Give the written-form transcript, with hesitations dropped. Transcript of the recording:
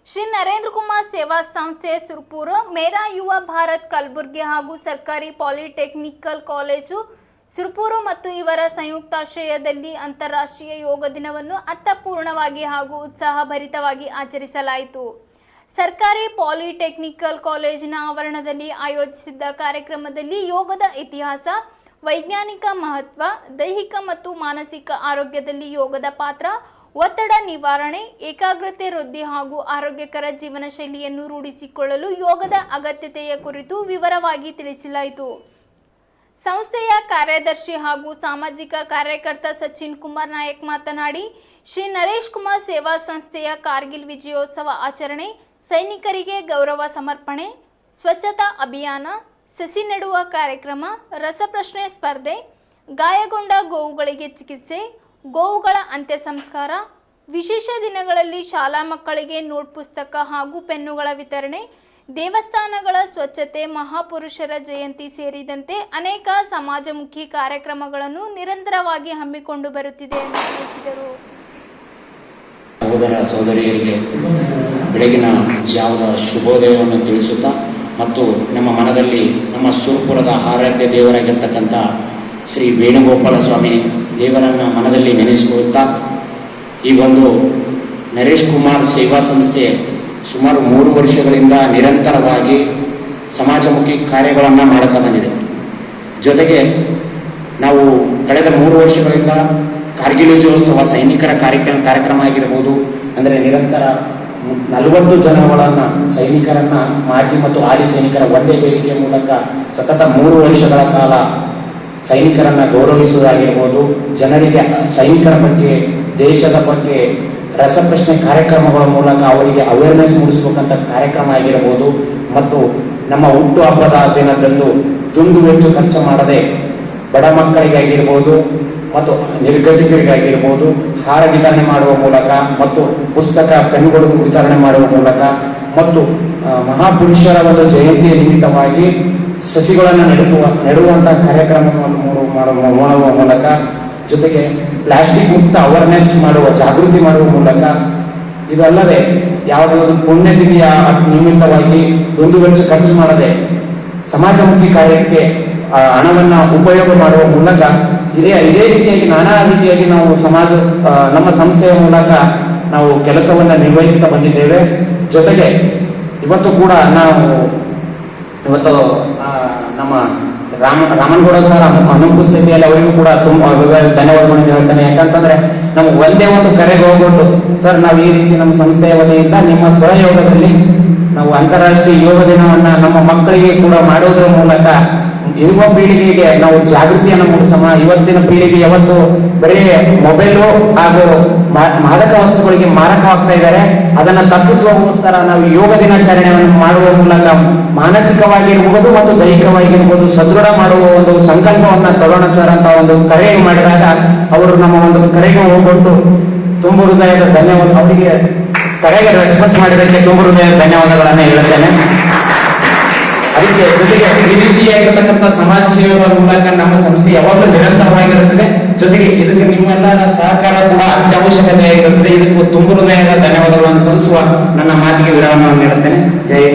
ಶ್ರೀ ನರೇಂದ್ರ ಕುಮಾರ್ ಸೇವಾ ಸಂಸ್ಥೆ ಸುರಪುರ, ಮೇರಾ ಯುವ ಭಾರತ್ ಕಲಬುರ್ಗಿ ಹಾಗೂ ಸರ್ಕಾರಿ ಪಾಲಿಟೆಕ್ನಿಕಲ್ ಕಾಲೇಜು ಸುರಪುರ ಮತ್ತು ಇವರ ಸಂಯುಕ್ತಾಶ್ರಯದಲ್ಲಿ ಅಂತಾರಾಷ್ಟ್ರೀಯ ಯೋಗ ದಿನವನ್ನು ಅರ್ಥಪೂರ್ಣವಾಗಿ ಹಾಗೂ ಉತ್ಸಾಹಭರಿತವಾಗಿ ಆಚರಿಸಲಾಯಿತು. ಸರ್ಕಾರಿ ಪಾಲಿಟೆಕ್ನಿಕಲ್ ಕಾಲೇಜಿನ ಆವರಣದಲ್ಲಿ ಆಯೋಜಿಸಿದ್ದ ಕಾರ್ಯಕ್ರಮದಲ್ಲಿ ಯೋಗದ ಇತಿಹಾಸ, ವೈಜ್ಞಾನಿಕ ಮಹತ್ವ, ದೈಹಿಕ ಮತ್ತು ಮಾನಸಿಕ ಆರೋಗ್ಯದಲ್ಲಿ ಯೋಗದ ಪಾತ್ರ, ಒತ್ತಡ ನಿವಾರಣೆ, ಏಕಾಗ್ರತೆ ವೃದ್ಧಿ ಹಾಗೂ ಆರೋಗ್ಯಕರ ಜೀವನ ಶೈಲಿಯನ್ನು ರೂಢಿಸಿಕೊಳ್ಳಲು ಯೋಗದ ಅಗತ್ಯತೆಯ ಕುರಿತು ವಿವರವಾಗಿ ತಿಳಿಸಲಾಯಿತು. ಸಂಸ್ಥೆಯ ಕಾರ್ಯದರ್ಶಿ ಹಾಗೂ ಸಾಮಾಜಿಕ ಕಾರ್ಯಕರ್ತ ಸಚಿನ್ ಕುಮಾರ್ ನಾಯಕ್ ಮಾತನಾಡಿ, ಶ್ರೀ ನರೇಶ್ ಕುಮಾರ್ ಸೇವಾ ಸಂಸ್ಥೆಯ ಕಾರ್ಗಿಲ್ ವಿಜಯೋತ್ಸವ ಆಚರಣೆ, ಸೈನಿಕರಿಗೆ ಗೌರವ ಸಮರ್ಪಣೆ, ಸ್ವಚ್ಛತಾ ಅಭಿಯಾನ, ಸಸಿ ನೆಡುವ ಕಾರ್ಯಕ್ರಮ, ರಸಪ್ರಶ್ನೆ ಸ್ಪರ್ಧೆ, ಗಾಯಗೊಂಡ ಗೋವುಗಳಿಗೆ ಚಿಕಿತ್ಸೆ, ಗೋವುಗಳ ಅಂತ್ಯ ಸಂಸ್ಕಾರ, ವಿಶೇಷ ದಿನಗಳಲ್ಲಿ ಶಾಲಾ ಮಕ್ಕಳಿಗೆ ನೋಟ್ ಪುಸ್ತಕ ಹಾಗೂ ಪೆನ್ನುಗಳ ವಿತರಣೆ, ದೇವಸ್ಥಾನಗಳ ಸ್ವಚ್ಛತೆ, ಮಹಾಪುರುಷರ ಜಯಂತಿ ಸೇರಿದಂತೆ ಅನೇಕ ಸಮಾಜಮುಖಿ ಕಾರ್ಯಕ್ರಮಗಳನ್ನು ನಿರಂತರವಾಗಿ ಹಮ್ಮಿಕೊಂಡು ಬರುತ್ತಿದೆ ಎಂದು ತಿಳಿಸಿದರು. ಸಹೋದರ ಸಹೋದರಿಯರಿಗೆ ಬೆಳಗಿನ ಜಾವದ ಶುಭೋದಯವನ್ನು ತಿಳಿಸುತ್ತಾ ಮತ್ತು ನಮ್ಮ ಮನದಲ್ಲಿ ನಮ್ಮ ಸುರಪುರದ ಆರಾಧ್ಯ ದೇವರಾಗಿರ್ತಕ್ಕಂಥ ಶ್ರೀ ವೇಣುಗೋಪಾಲ ಸ್ವಾಮಿ ದೇವರನ್ನು ಮನದಲ್ಲಿ ನೆನೆಸಿಕೊಳ್ಳುತ್ತಾ ಈ ಒಂದು ನರೇಶ್ ಕುಮಾರ್ ಸೇವಾ ಸಂಸ್ಥೆ ಸುಮಾರು 3 ವರ್ಷಗಳಿಂದ ನಿರಂತರವಾಗಿ ಸಮಾಜಮುಖಿ ಕಾರ್ಯಗಳನ್ನು ಮಾಡುತ್ತಾ ಬಂದಿದೆ. ಜೊತೆಗೆ ನಾವು ಕಳೆದ 3 ವರ್ಷಗಳಿಂದ ಕಾರ್ಗಿಲ್ ವಿಜಯೋತ್ಸವ ಸೈನಿಕರ ಕಾರ್ಯಕ್ರಮ ಆಗಿರ್ಬೋದು, ಅಂದರೆ ನಿರಂತರ 40 ಜನಗಳನ್ನು ಸೈನಿಕರನ್ನ ಮಾಜಿ ಮತ್ತು ಹಾಲಿ ಸೈನಿಕರ ಒಂದೇ ವೇದಿಕೆಯ ಮೂಲಕ ಸತತ 3 ವರ್ಷಗಳ ಕಾಲ ಸೈನಿಕರನ್ನ ಗೌರವಿಸುವುದಾಗಿರ್ಬೋದು, ಜನರಿಗೆ ಸೈನಿಕರ ಬಗ್ಗೆ, ದೇಶದ ಬಗ್ಗೆ ರಸಪ್ರಶ್ನೆ ಕಾರ್ಯಕ್ರಮಗಳ ಮೂಲಕ ಅವರಿಗೆ ಅವೇರ್ನೆಸ್ ಮೂಡಿಸಬೇಕಂತ ಕಾರ್ಯಕ್ರಮ ಆಗಿರ್ಬೋದು, ಮತ್ತು ನಮ್ಮ ಹುಟ್ಟು ಹಬ್ಬದ ದಿನದಂದು ದುಂದು ವೆಚ್ಚ ಖರ್ಚು ಮಾಡದೆ ಬಡ ಮಕ್ಕಳಿಗಾಗಿರ್ಬೋದು ಮತ್ತು ನಿರ್ಗತಿಕರಿಗಾಗಿರ್ಬೋದು ಹಾರ ವಿತರಣೆ ಮಾಡುವ ಮೂಲಕ ಮತ್ತು ಪುಸ್ತಕ ಪೆನ್ನುಗಳು ವಿತರಣೆ ಮಾಡುವ ಮೂಲಕ ಮತ್ತು ಮಹಾಪುರುಷರ ಒಂದು ಜಯಂತಿಯ ನಿಮಿತ್ತವಾಗಿ ಸಸಿಗಳನ್ನು ನೆಡುವಂತಹ ಕಾರ್ಯಕ್ರಮವನ್ನು ಮಾಡುವ ಮೂಲಕ, ಜೊತೆಗೆ ಪ್ಲಾಸ್ಟಿಕ್ ಮುಕ್ತ ಅವೇರ್ನೆಸ್ ಮಾಡುವ ಜಾಗೃತಿ ಮಾಡುವ ಮೂಲಕ, ಇದಲ್ಲದೆ ಯಾವುದೇ ಒಂದು ಪುಣ್ಯತಿಥಿಯ ನಿಮಿತ್ತವಾಗಿ ದುಂದು ವೆಚ್ಚ ಖರ್ಚು ಮಾಡದೆ ಸಮಾಜಮುಖಿ ಕಾರ್ಯಕ್ಕೆ ಹಣವನ್ನು ಉಪಯೋಗ ಮಾಡುವ ಮೂಲಕ ಇದೇ ರೀತಿಯಾಗಿ ನಾನಾ ರೀತಿಯಾಗಿ ನಾವು ನಮ್ಮ ಸಂಸ್ಥೆಯ ಮೂಲಕ ನಾವು ಕೆಲಸವನ್ನು ನಿರ್ವಹಿಸ್ತಾ ಬಂದಿದ್ದೇವೆ. ಜೊತೆಗೆ ಇವತ್ತು ಕೂಡ ನಮ್ಮ ರಾಮನಗೌಡ ಸರ್ ಅನುಪಸ್ಥಿತಿಯಲ್ಲಿ ಅವರಿಗೂ ಕೂಡ ತುಂಬಾ ಧನ್ಯವಾದಗಳನ್ನು ಹೇಳ್ತಾನೆ. ಯಾಕಂತಂದ್ರೆ ನಮ್ಗೆ ಒಂದೇ ಒಂದು ಕರೆಗೆ ಹೋಗ್ಬಿಟ್ಟು, ಸರ್ ನಾವು ಈ ರೀತಿ ನಮ್ಮ ಸಂಸ್ಥೆಯ ವತಿಯಿಂದ ನಿಮ್ಮ ಸಹಯೋಗದಲ್ಲಿ ನಾವು ಅಂತಾರಾಷ್ಟ್ರೀಯ ಯೋಗ ದಿನವನ್ನ ನಮ್ಮ ಮಕ್ಕಳಿಗೆ ಕೂಡ ಮಾಡೋದ್ರ ಮೂಲಕ ಇರುವ ಪೀಳಿಗೆಗೆ ನಾವು ಜಾಗೃತಿಯನ್ನು ಮೂಡಿಸೋಣ. ಇವತ್ತಿನ ಪೀಳಿಗೆ ಯಾವತ್ತು ಬರೀ ಮೊಬೈಲು ಹಾಗೂ ಮಾದಕ ವಸ್ತುಗಳಿಗೆ ಮಾರಕವಾಗ್ತಾ ಇದ್ದಾರೆ. ಅದನ್ನ ತಪ್ಪಿಸುವಗೋಸ್ಕರ ನಾವು ಯೋಗ ದಿನಾಚರಣೆಯನ್ನು ಮಾಡುವ ಮೂಲಕ ಮಾನಸಿಕವಾಗಿರ್ಬೋದು ಮತ್ತು ದೈಹಿಕವಾಗಿರ್ಬೋದು ಸದೃಢ ಮಾಡುವ ಒಂದು ಸಂಕಲ್ಪವನ್ನ ತಗೋಣ ಸರ್ ಅಂತ ಒಂದು ಕರೆ ಮಾಡಿದಾಗ ಅವರು ನಮ್ಮ ಒಂದು ಕರೆಗೆ ಹೋಗ್ಬಿಟ್ಟು ತುಂಬ ಹೃದಯದ ಧನ್ಯವಾದ, ಅವರಿಗೆ ಕರೆಗೆ ರೆಸ್ಪಾನ್ಸ್ ಮಾಡಿದ್ದಕ್ಕೆ ತುಂಬ ಹೃದಯದ ಧನ್ಯವಾದಗಳನ್ನು ಹೇಳುತ್ತೇನೆ. ಅದಕ್ಕೆ ಜೊತೆಗೆ ಈ ರೀತಿಯಾಗಿರ್ತಕ್ಕಂಥ ಸಮಾಜ ಸೇವೆಗಳ ಮೂಲಕ ನಮ್ಮ ಸಂಸ್ಥೆ ಯಾವಾಗಲೂ ನಿರಂತರವಾಗಿರುತ್ತದೆ. ಜೊತೆಗೆ ಇದಕ್ಕೆ ನಿಮ್ಮೆಲ್ಲರ ಸಹಕಾರ ಕೂಡ ಅತ್ಯವಶ್ಯಕತೆ ಆಗಿರುತ್ತದೆ. ಇದಕ್ಕೂ ತುಂಬ ಹೃದಯದ ಧನ್ಯವಾದಗಳನ್ನು ಸಲ್ಲಿಸುವ ನನ್ನ ಮಾತಿಗೆ ವಿರಾಮವನ್ನು ನೀಡುತ್ತೇನೆ. ಜೈ